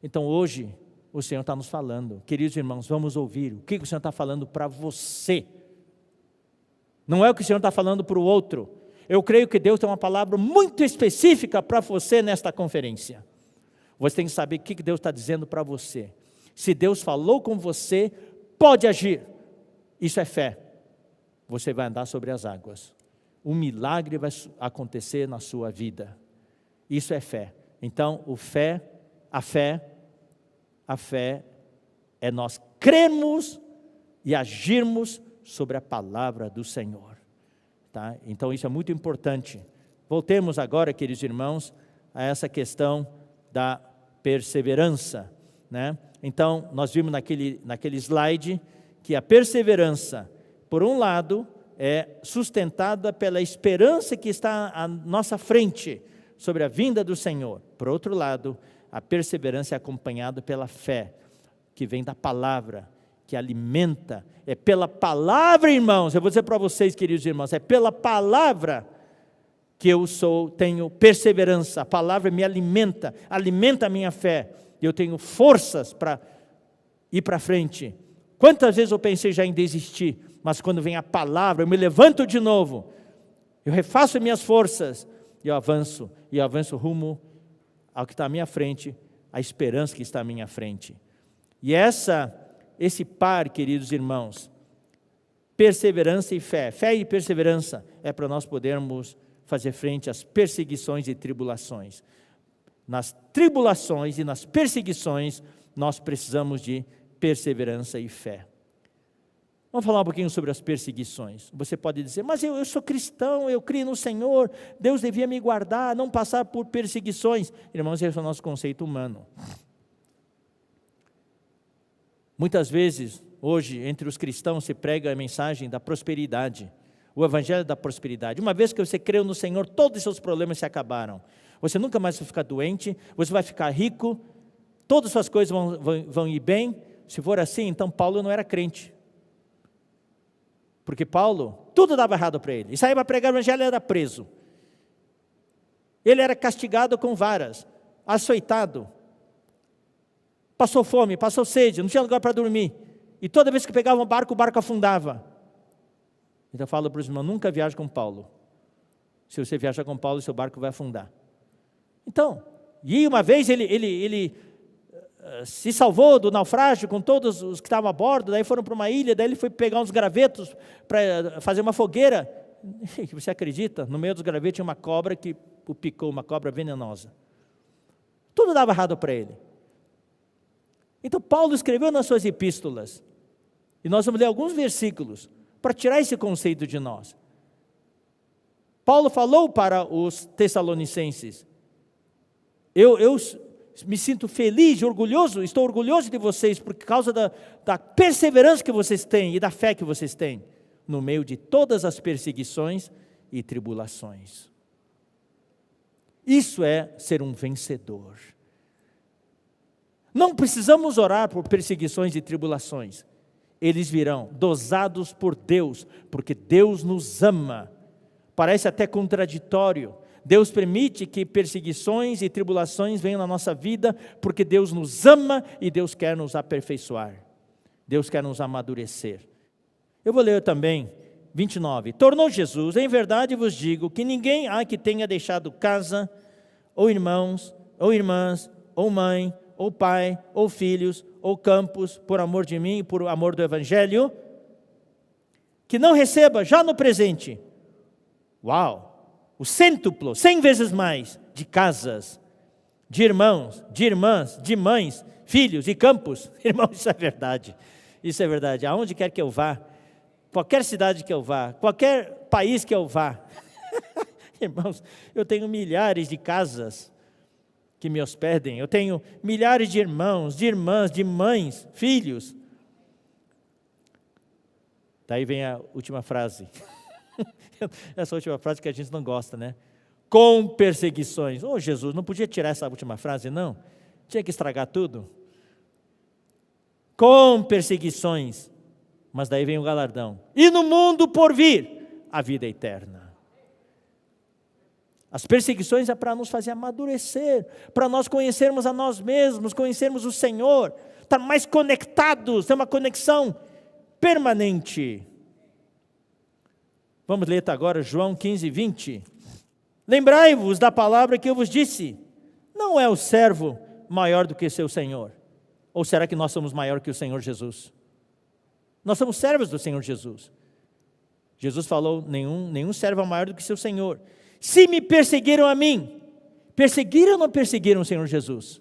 Então hoje o Senhor está nos falando, queridos irmãos, vamos ouvir o que o Senhor está falando para você. Não é o que o Senhor está falando para o outro. Eu creio que Deus tem uma palavra muito específica para você nesta conferência. Você tem que saber o que Deus está dizendo para você. Se Deus falou com você, pode agir. Isso é fé. Você vai andar sobre as águas. Um milagre vai acontecer na sua vida. Isso é fé. Então, a fé é nós crermos e agirmos sobre a palavra do Senhor. Tá? Então, isso é muito importante. Voltemos agora, queridos irmãos, a essa questão da perseverança, né? Então, nós vimos naquele slide que a perseverança, por um lado, é sustentada pela esperança que está à nossa frente, sobre a vinda do Senhor. Por outro lado, a perseverança é acompanhada pela fé, que vem da palavra, que alimenta. É pela palavra, irmãos, eu vou dizer para vocês, queridos irmãos, é pela palavra que eu tenho perseverança. A palavra me alimenta a minha fé. Eu tenho forças para ir para frente. Quantas vezes eu pensei já em desistir, mas quando vem a palavra, eu me levanto de novo, eu refaço minhas forças, e eu avanço rumo ao que está à minha frente, a esperança que está à minha frente. E esse par, queridos irmãos, perseverança e fé e perseverança, é para nós podermos fazer frente às perseguições e tribulações. Nas tribulações e nas perseguições, nós precisamos de perseverança e fé. Vamos falar um pouquinho sobre as perseguições. Você pode dizer, mas eu sou cristão, eu creio no Senhor, Deus devia me guardar, não passar por perseguições. Irmãos, esse é o nosso conceito humano. Muitas vezes, hoje, entre os cristãos se prega a mensagem da prosperidade, o evangelho da prosperidade. Uma vez que você creu no Senhor, todos os seus problemas se acabaram. Você nunca mais vai ficar doente, você vai ficar rico, todas as suas coisas vão ir bem. Se for assim, então Paulo não era crente. Porque Paulo, tudo dava errado para ele. E saía para pregar o evangelho, ele era preso. Ele era castigado com varas, açoitado. Passou fome, passou sede, não tinha lugar para dormir. E toda vez que pegava um barco, o barco afundava. Então eu falo para os irmãos, nunca viaje com Paulo. Se você viajar com Paulo, seu barco vai afundar. Então, e uma vez ele se salvou do naufrágio com todos os que estavam a bordo, daí foram para uma ilha, daí ele foi pegar uns gravetos para fazer uma fogueira. Você acredita? No meio dos gravetos tinha uma cobra que o picou, uma cobra venenosa. Tudo dava errado para ele. Então Paulo escreveu nas suas epístolas, e nós vamos ler alguns versículos, para tirar esse conceito de nós. Paulo falou para os tessalonicenses, eu me sinto feliz e orgulhoso, estou orgulhoso de vocês por causa da perseverança que vocês têm e da fé que vocês têm, no meio de todas as perseguições e tribulações. Isso é ser um vencedor. Não precisamos orar por perseguições e tribulações. Eles virão, dosados por Deus, porque Deus nos ama. Parece até contraditório. Deus permite que perseguições e tribulações venham na nossa vida, porque Deus nos ama e Deus quer nos aperfeiçoar. Deus quer nos amadurecer. Eu vou ler também, 29. Tornou Jesus, em verdade vos digo, que ninguém há que tenha deixado casa, ou irmãos, ou irmãs, ou mãe, ou pai, ou filhos, ou campos, por amor de mim e por amor do Evangelho, que não receba já no presente, o cêntuplo, 100 vezes mais, de casas, de irmãos, de irmãs, de mães, filhos e campos. Irmãos, isso é verdade, aonde quer que eu vá, qualquer cidade que eu vá, qualquer país que eu vá, irmãos, eu tenho milhares de casas que me hospedem, eu tenho milhares de irmãos, de irmãs, de mães, filhos. Daí vem a última frase, essa última frase que a gente não gosta, né? Com perseguições. Jesus, não podia tirar essa última frase, não? Tinha que estragar tudo? Com perseguições, mas daí vem o galardão. E no mundo por vir, a vida eterna. As perseguições é para nos fazer amadurecer, para nós conhecermos a nós mesmos, conhecermos o Senhor, estar mais conectados, ter uma conexão permanente. Vamos ler agora João 15, 20. Lembrai-vos da palavra que eu vos disse, não é o servo maior do que seu Senhor. Ou será que nós somos maior que o Senhor Jesus? Nós somos servos do Senhor Jesus. Jesus falou, nenhum servo é maior do que seu Senhor. Se me perseguiram a mim, perseguiram ou não perseguiram o Senhor Jesus?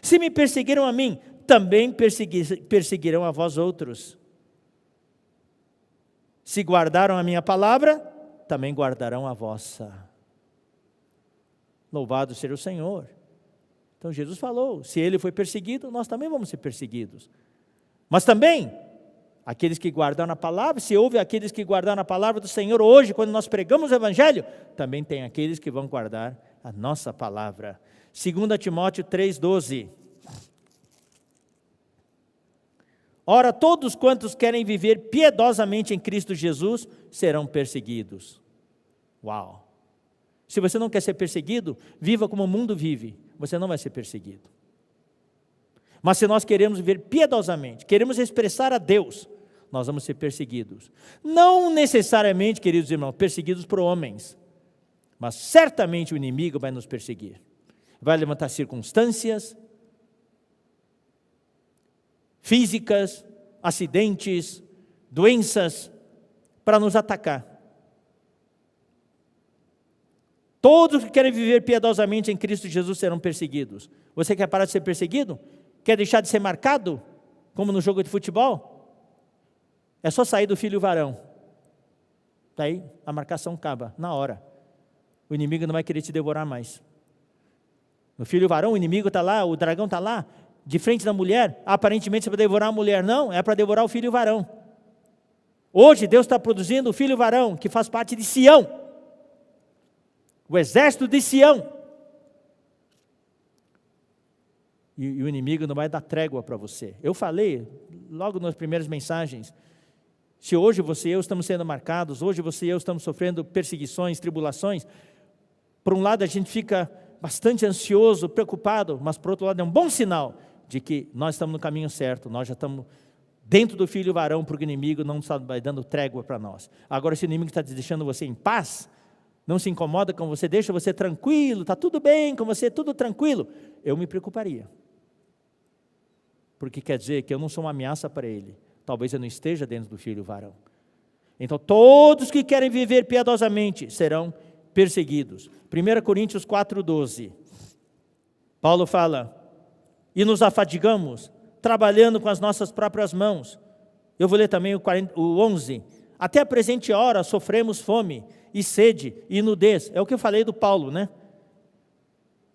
Se me perseguiram a mim, também perseguirão a vós outros. Se guardaram a minha palavra, também guardarão a vossa. Louvado seja o Senhor. Então Jesus falou, se ele foi perseguido, nós também vamos ser perseguidos. Mas também, aqueles que guardaram a palavra, se houve aqueles que guardaram a palavra do Senhor hoje, quando nós pregamos o Evangelho, também tem aqueles que vão guardar a nossa palavra. 2 Timóteo 3,12. Ora, todos quantos querem viver piedosamente em Cristo Jesus, serão perseguidos. Uau! Se você não quer ser perseguido, viva como o mundo vive, você não vai ser perseguido. Mas se nós queremos viver piedosamente, queremos expressar a Deus, nós vamos ser perseguidos. Não necessariamente, queridos irmãos, perseguidos por homens, mas certamente o inimigo vai nos perseguir. Vai levantar circunstâncias físicas, acidentes, doenças, para nos atacar. Todos que querem viver piedosamente em Cristo Jesus serão perseguidos. Você quer parar de ser perseguido? Quer deixar de ser marcado? Como no jogo de futebol? É só sair do filho varão. Daí a marcação acaba, na hora. O inimigo não vai querer te devorar mais. No filho varão, o inimigo está lá, o dragão está lá, de frente da mulher, aparentemente é para devorar a mulher. Não, é para devorar o filho varão. Hoje Deus está produzindo o filho varão, que faz parte de Sião. O exército de Sião. E o inimigo não vai dar trégua para você. Eu falei, logo nas primeiras mensagens, se hoje você e eu estamos sendo marcados, hoje você e eu estamos sofrendo perseguições, tribulações, por um lado a gente fica bastante ansioso, preocupado, mas por outro lado é um bom sinal de que nós estamos no caminho certo, nós já estamos dentro do filho varão, porque o inimigo não está dando trégua para nós. Agora, se o inimigo está deixando você em paz, não se incomoda com você, deixa você tranquilo, está tudo bem com você, tudo tranquilo, eu me preocuparia. Porque quer dizer que eu não sou uma ameaça para ele, talvez eu não esteja dentro do filho varão. Então, todos que querem viver piedosamente serão perseguidos. 1 Coríntios 4,12, Paulo fala, e nos afadigamos, trabalhando com as nossas próprias mãos. Eu vou ler também o 11, até a presente hora sofremos fome, e sede, e nudez. É o que eu falei do Paulo, né?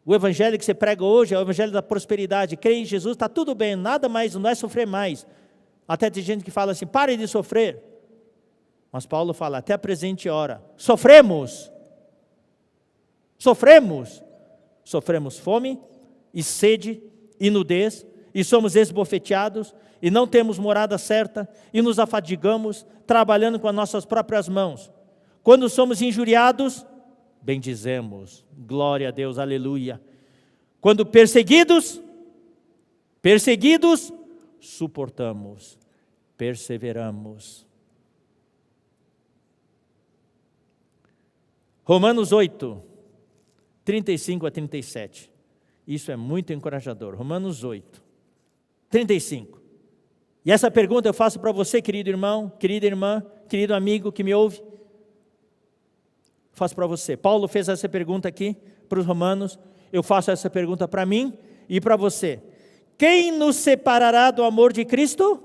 O evangelho que você prega hoje é o evangelho da prosperidade. Crê em Jesus, está tudo bem, nada mais, não é sofrer mais. Até tem gente que fala assim, pare de sofrer. Mas Paulo fala, até a presente hora, sofremos fome e sede e nudez, e somos esbofeteados, e não temos morada certa, e nos afadigamos, trabalhando com as nossas próprias mãos. Quando somos injuriados, bendizemos, glória a Deus, aleluia. Quando perseguidos, suportamos, perseveramos. Romanos 8, 35 a 37. Isso é muito encorajador. Romanos 8, 35. E essa pergunta eu faço para você, querido irmão, querida irmã, querido amigo que me ouve. Faço para você. Paulo fez essa pergunta aqui para os romanos. Eu faço essa pergunta para mim e para você. Quem nos separará do amor de Cristo?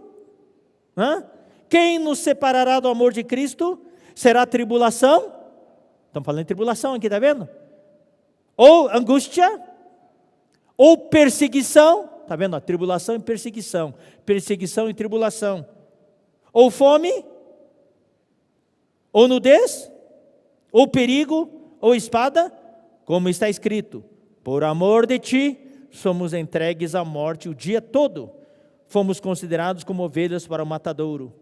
Quem nos separará do amor de Cristo? Será tribulação? Estamos falando de tribulação aqui, está vendo? Ou angústia? Ou perseguição? Está vendo? Tribulação e perseguição. Perseguição e tribulação. Ou fome? Ou nudez? Ou perigo? Ou espada? Como está escrito, por amor de ti, somos entregues à morte o dia todo. Fomos considerados como ovelhas para o matadouro.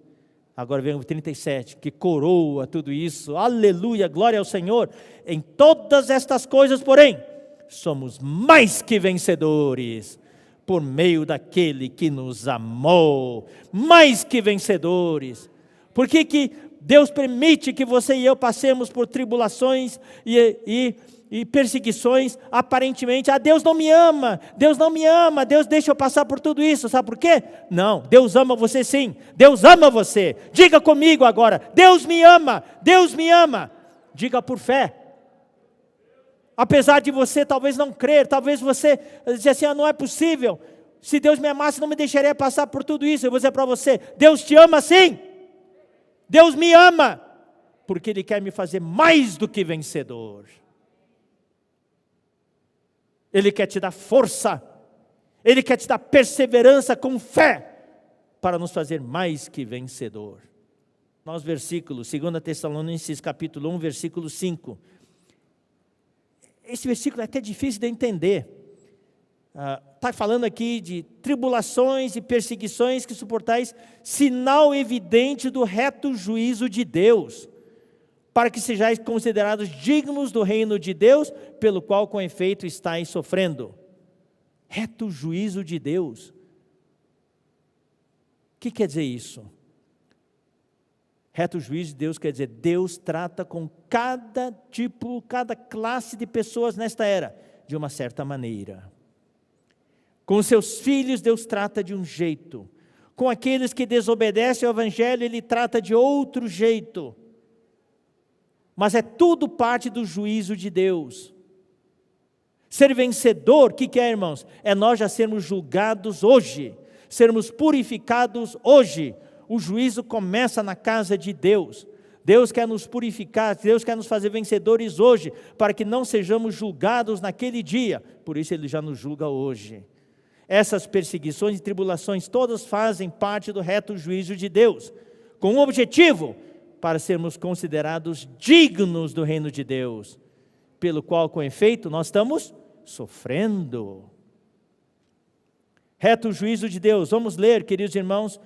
Agora vem o 37, que coroa tudo isso. Aleluia, glória ao Senhor. Em todas estas coisas, porém, somos mais que vencedores, por meio daquele que nos amou. Mais que vencedores. Por que que Deus permite que você e eu passemos por tribulações e perseguições? Aparentemente, Deus não me ama, Deus não me ama, Deus deixa eu passar por tudo isso, sabe por quê? Não, Deus ama você sim, Deus ama você. Diga comigo agora, Deus me ama, Deus me ama. Diga por fé. Apesar de você talvez não crer, talvez você dizer assim, não é possível, se Deus me amasse não me deixaria passar por tudo isso. Eu vou dizer para você, Deus te ama sim, Deus me ama, porque Ele quer me fazer mais do que vencedor. Ele quer te dar força, Ele quer te dar perseverança com fé, para nos fazer mais que vencedor. Nós versículos, 2 Tessalonicenses capítulo 1, versículo 5. Esse versículo é até difícil de entender. Está falando aqui de tribulações e perseguições que suportais, sinal evidente do reto juízo de Deus, para que sejais considerados dignos do reino de Deus, pelo qual com efeito estáis sofrendo. Reto juízo de Deus. O que quer dizer isso? Reto juízo de Deus quer dizer, Deus trata com cada tipo, cada classe de pessoas nesta era, de uma certa maneira. Com os seus filhos, Deus trata de um jeito. Com aqueles que desobedecem ao Evangelho, Ele trata de outro jeito. Mas é tudo parte do juízo de Deus. Ser vencedor, o que é, irmãos? É nós já sermos julgados hoje, sermos purificados hoje. O juízo começa na casa de Deus. Deus quer nos purificar, Deus quer nos fazer vencedores hoje, para que não sejamos julgados naquele dia. Por isso Ele já nos julga hoje. Essas perseguições e tribulações todas fazem parte do reto juízo de Deus, com um objetivo, para sermos considerados dignos do reino de Deus, pelo qual, com efeito, nós estamos sofrendo. Reto juízo de Deus, vamos ler, queridos irmãos,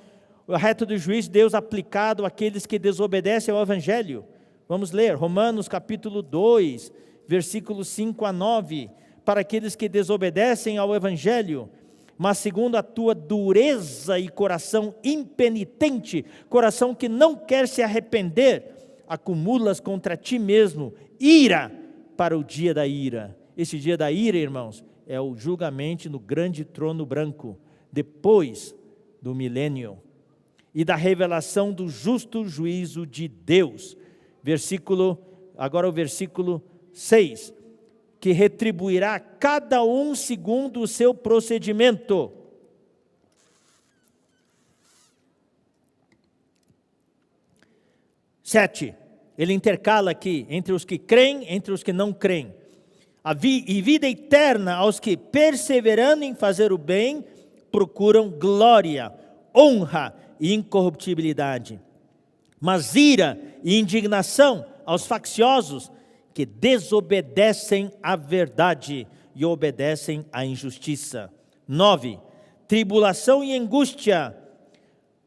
o reto do juízo de Deus aplicado àqueles que desobedecem ao Evangelho. Vamos ler, Romanos capítulo 2, versículos 5 a 9, para aqueles que desobedecem ao Evangelho, mas segundo a tua dureza e coração impenitente, coração que não quer se arrepender, acumulas contra ti mesmo ira para o dia da ira. Esse dia da ira, irmãos, é o julgamento no grande trono branco, depois do milênio, e da revelação do justo juízo de Deus. Agora o versículo 6. Que retribuirá cada um segundo o seu procedimento. Sete, ele intercala aqui, entre os que creem, entre os que não creem. E vida eterna aos que, perseverando em fazer o bem, procuram glória, honra e incorruptibilidade. Mas ira e indignação aos facciosos, que desobedecem à verdade e obedecem à injustiça. 9. Tribulação e angústia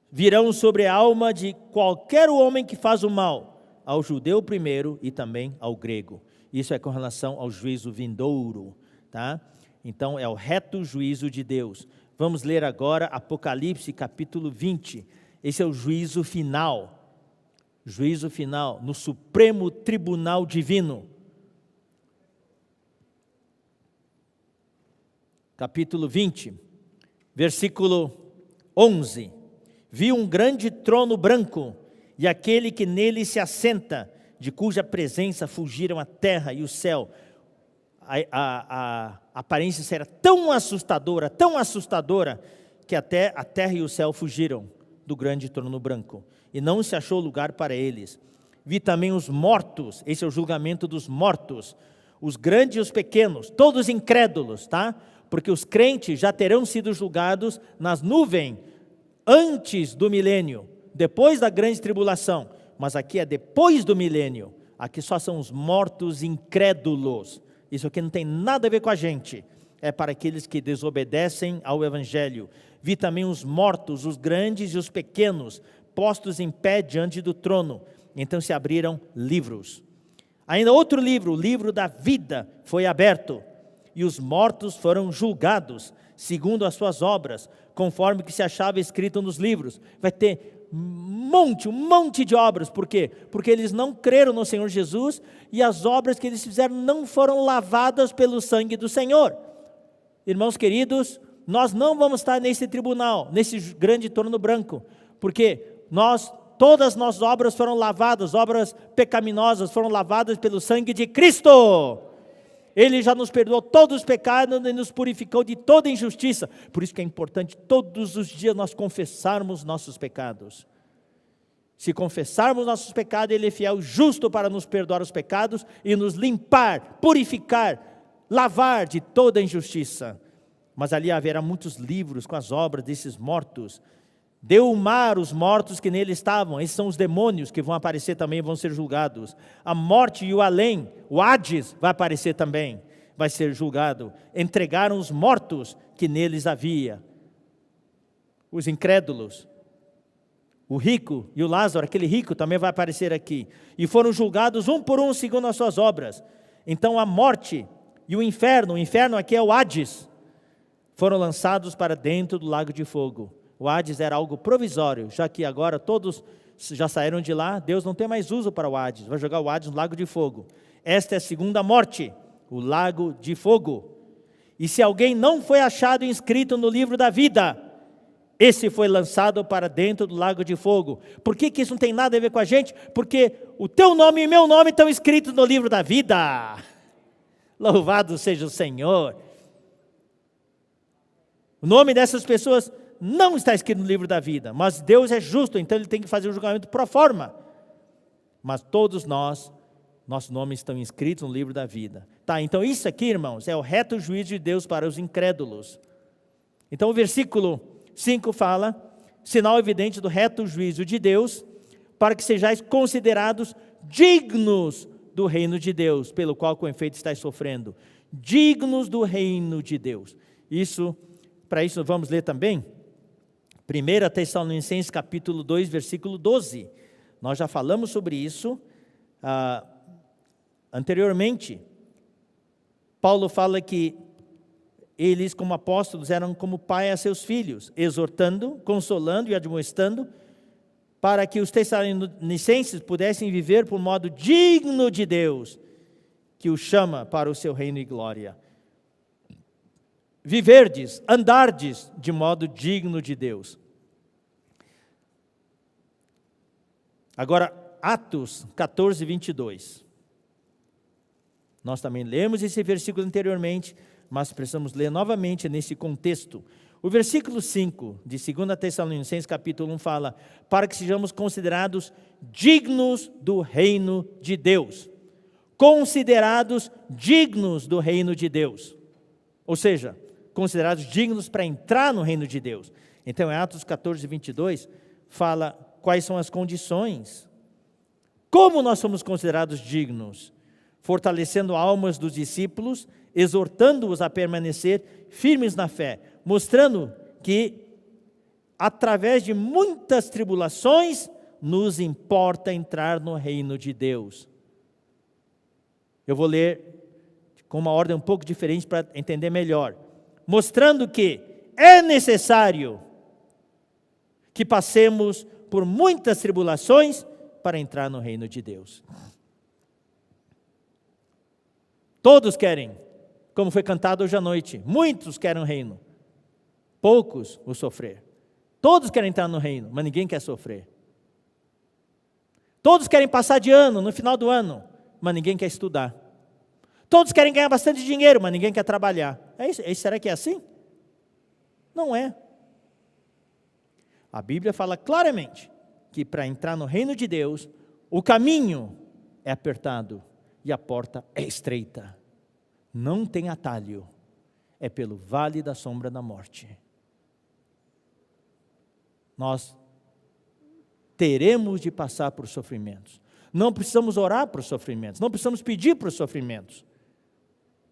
virão sobre a alma de qualquer homem que faz o mal, ao judeu primeiro e também ao grego. Isso é com relação ao juízo vindouro, tá? Então é o reto juízo de Deus. Vamos ler agora Apocalipse capítulo 20. Esse é o juízo final. Juízo final no Supremo Tribunal Divino. Capítulo 20, versículo 11. Vi um grande trono branco, e aquele que nele se assenta, de cuja presença fugiram a terra e o céu. A aparência era tão assustadora, que até a terra e o céu fugiram do grande trono branco, e não se achou lugar para eles. Vi também os mortos, esse é o julgamento dos mortos, os grandes e os pequenos, todos incrédulos, tá? Porque os crentes já terão sido julgados nas nuvens, antes do milênio, depois da grande tribulação, mas aqui é depois do milênio, aqui só são os mortos incrédulos. Isso aqui não tem nada a ver com a gente, é para aqueles que desobedecem ao Evangelho. Vi também os mortos, os grandes e os pequenos, postos em pé diante do trono. Então se abriram livros. Ainda outro livro, o livro da vida, foi aberto. E os mortos foram julgados, segundo as suas obras, conforme que se achava escrito nos livros. Vai ter um monte de obras. Por quê? Porque eles não creram no Senhor Jesus, e as obras que eles fizeram não foram lavadas pelo sangue do Senhor. Irmãos queridos, nós não vamos estar nesse tribunal, nesse grande trono branco, porque todas as nossas obras foram lavadas, obras pecaminosas foram lavadas pelo sangue de Cristo. Ele já nos perdoou todos os pecados e nos purificou de toda injustiça. Por isso que é importante todos os dias nós confessarmos nossos pecados. Se confessarmos nossos pecados, Ele é fiel e justo para nos perdoar os pecados e nos limpar, purificar, lavar de toda injustiça. Mas ali haverá muitos livros com as obras desses mortos. Deu o mar os mortos que nele estavam. Esses são os demônios que vão aparecer também, vão ser julgados. A morte e o além, o Hades, vai aparecer também, vai ser julgado. Entregaram os mortos que neles havia. Os incrédulos, o rico e o Lázaro, aquele rico também vai aparecer aqui. E foram julgados um por um segundo as suas obras. Então a morte e o inferno aqui é o Hades, foram lançados para dentro do lago de fogo. O Hades era algo provisório, já que agora todos já saíram de lá, Deus não tem mais uso para o Hades, vai jogar o Hades no lago de fogo. Esta é a segunda morte, o lago de fogo. E se alguém não foi achado inscrito no livro da vida, esse foi lançado para dentro do lago de fogo. Por que isso não tem nada a ver com a gente? Porque o teu nome e meu nome estão escritos no livro da vida. Louvado seja o Senhor. O nome dessas pessoas não está escrito no livro da vida, mas Deus é justo, então Ele tem que fazer o julgamento pro forma. Mas todos nós, nossos nomes estão inscritos no livro da vida. Tá, então isso aqui, irmãos, é o reto juízo de Deus para os incrédulos. Então o versículo 5 fala: sinal evidente do reto juízo de Deus, para que sejais considerados dignos do reino de Deus, pelo qual com efeito estáis sofrendo. Dignos do reino de Deus. Para isso vamos ler também 1 Tessalonicenses capítulo 2, versículo 12. Nós já falamos sobre isso anteriormente. Paulo fala que eles, como apóstolos, eram como pai a seus filhos, exortando, consolando e admoestando, para que os tessalonicenses pudessem viver por modo digno de Deus, que os chama para o seu reino e glória. Viverdes, andardes de modo digno de Deus. Agora, Atos 14, 22. Nós também lemos esse versículo anteriormente, mas precisamos ler novamente nesse contexto. O versículo 5 de 2 Tessalonicenses capítulo 1 fala: para que sejamos considerados dignos do reino de Deus. Considerados dignos do reino de Deus. Ou seja, considerados dignos para entrar no reino de Deus. Então, em Atos 14, 22, fala quais são as condições. Como nós somos considerados dignos? Fortalecendo almas dos discípulos, exortando-os a permanecer firmes na fé, mostrando que, através de muitas tribulações, nos importa entrar no reino de Deus. Eu vou ler com uma ordem um pouco diferente para entender melhor. Mostrando que é necessário que passemos por muitas tribulações para entrar no reino de Deus. Todos querem, como foi cantado hoje à noite, muitos querem o reino, poucos o sofrer. Todos querem entrar no reino, mas ninguém quer sofrer. Todos querem passar de ano, no final do ano, mas ninguém quer estudar. Todos querem ganhar bastante dinheiro, mas ninguém quer trabalhar. Será que é assim? Não é. A Bíblia fala claramente que para entrar no reino de Deus, o caminho é apertado e a porta é estreita. Não tem atalho. É pelo vale da sombra da morte. Nós teremos de passar por sofrimentos. Não precisamos orar por sofrimentos. Não precisamos pedir por sofrimentos.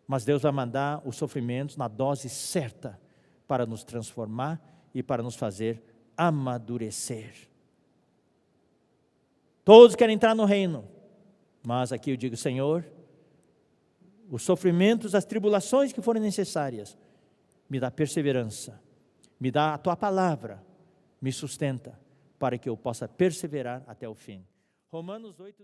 Mas Deus vai mandar os sofrimentos na dose certa para nos transformar e para nos fazer amadurecer. Todos querem entrar no reino. Mas aqui eu digo, Senhor, os sofrimentos, as tribulações que forem necessárias, me dá perseverança, me dá a tua palavra, me sustenta, para que eu possa perseverar até o fim. Romanos 8.